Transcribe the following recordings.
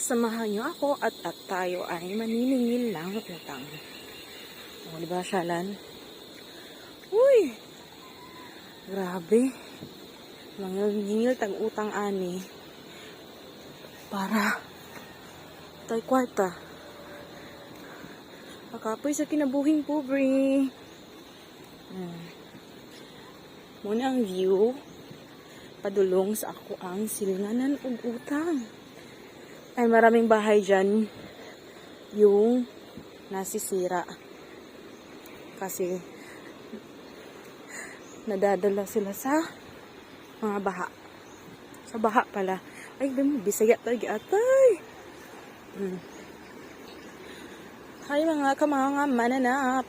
Samahan niyo ako at tayo ay maniningil lang utang. O, diba, Shalan? Uy! Grabe. Maningil tag utang ani. Para tayo kwarta. Pakapoy sa kinabuhing pobre. Muna ang view. Padulong sa ako ang silinganan ug utang. Ay maraming bahay dyan yung nasisira kasi nadadala sila sa mga baha. Sa baha pala. Ay, dami, Bisaya tayo atay. Hi mga kamanga mananap.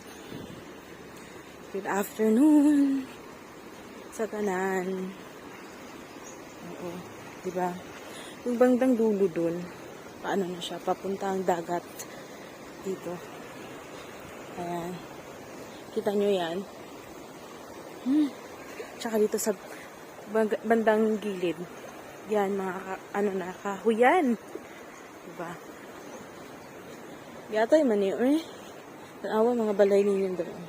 Good afternoon sa tanan. Oo, diba? Yung bandang dulo dun, paano na siya, papuntang dagat dito. Ayan. Kita nyo yan. Tsaka dito sa bandang gilid. Yan, mga kahuyan. Diba? Yata yung mani, tanawa mga balay ninyo doon.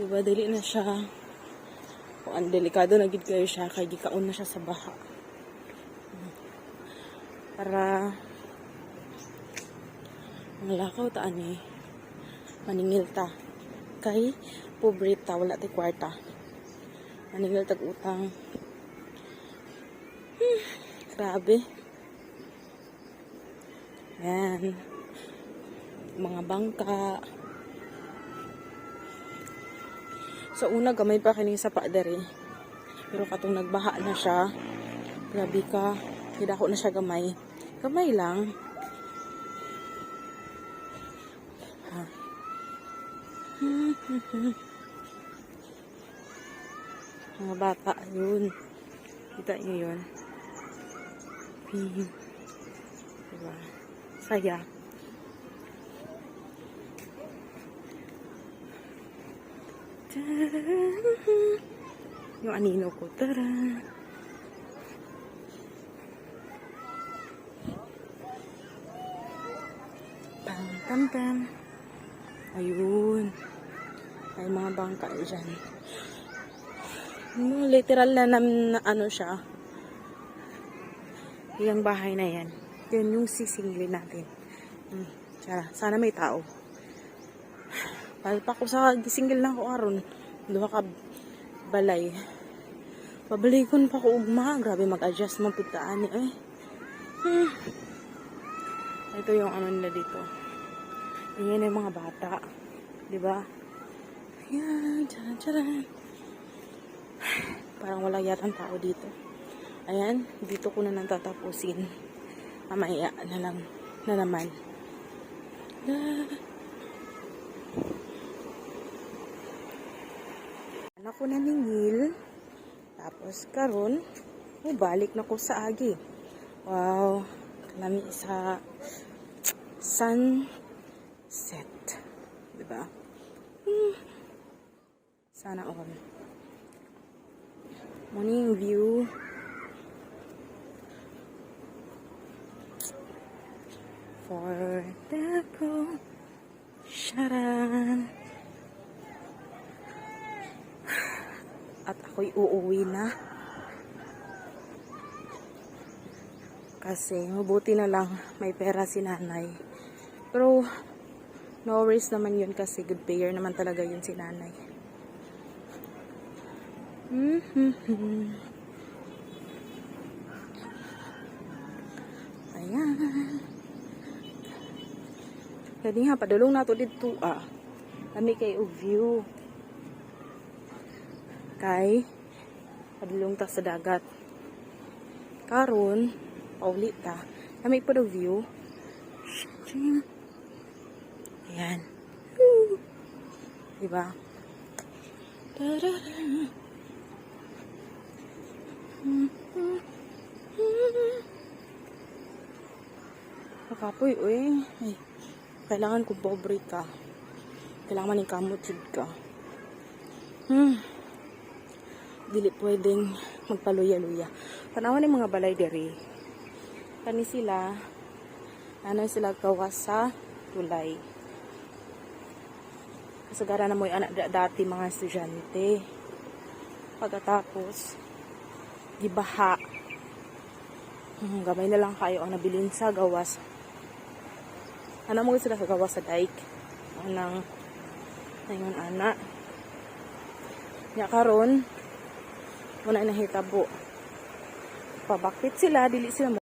Diba, dali na siya. Kung ang delikado na gid kayo siya, kaya gikaon na siya sa baha. Para ang lakaw ta ani maningil ta kay pobre ta, wala tay kwarta. Maningil tag utang. Grabe. Yan. Mga bangka. Sa una, gamay pa kining sa pader eh. Pero katong nagbaha na siya, grabe ka, hidako na siya gamay. Gamay lang. Mga bata, yun. Kita nyo yun. Diba? Saya. Yung anino ko. Tara. Pam pam pam. Ayun. Ay mga bangka dyan. Literal na ano siya. Yung bahay na yan. Yun yung sisingilin natin. Sana may tao. Palpa ko sa gisingil na ko aron. Duha ka balay. Pabalikon pa ko ugma. Grabe mag-adjust mo pitaan eh. Ito yung ano nila dito. Ayan yung mga bata. Diba? Ayan. Tcharan. Parang wala yatang tao dito. Ayan. Dito ko na nang tatapusin. Mamaya na lang. Na naman. Ako naningil. Tapos karon, balik na ko sa agi. Wow, kalami sa sunset. Diba? Sana all. Morning view. For the go. Sharan. At ako'y uuwi na. Kasi mabuti na lang may pera si nanay. Pero no worries naman yun kasi good payer naman talaga yun si nanay. Ayan. Kaya nga padulong nato dito kami kay view. Kay padulong ta sa dagat. Karon paulit ta. Kami po view. Ayan. Diba? Nakapoy, uy. Ay, kailangan kung pobre ka. Kailangan maning kamot jud ka. Dili pwedeng magpaluya-luya. Tanawan ni mga balay diri. Kani sila, ano sila gawas sa tulay. Kasagaran na mo'y anak dati mga estudyante. Pagkatapos, gibaha. Gamay na lang kayo ang nabilin sa gawas. Ano mo sila sa gawas sa dike? Anang ngayon anak. Ya karon wala na hitabo. Pabakit sila, dili sila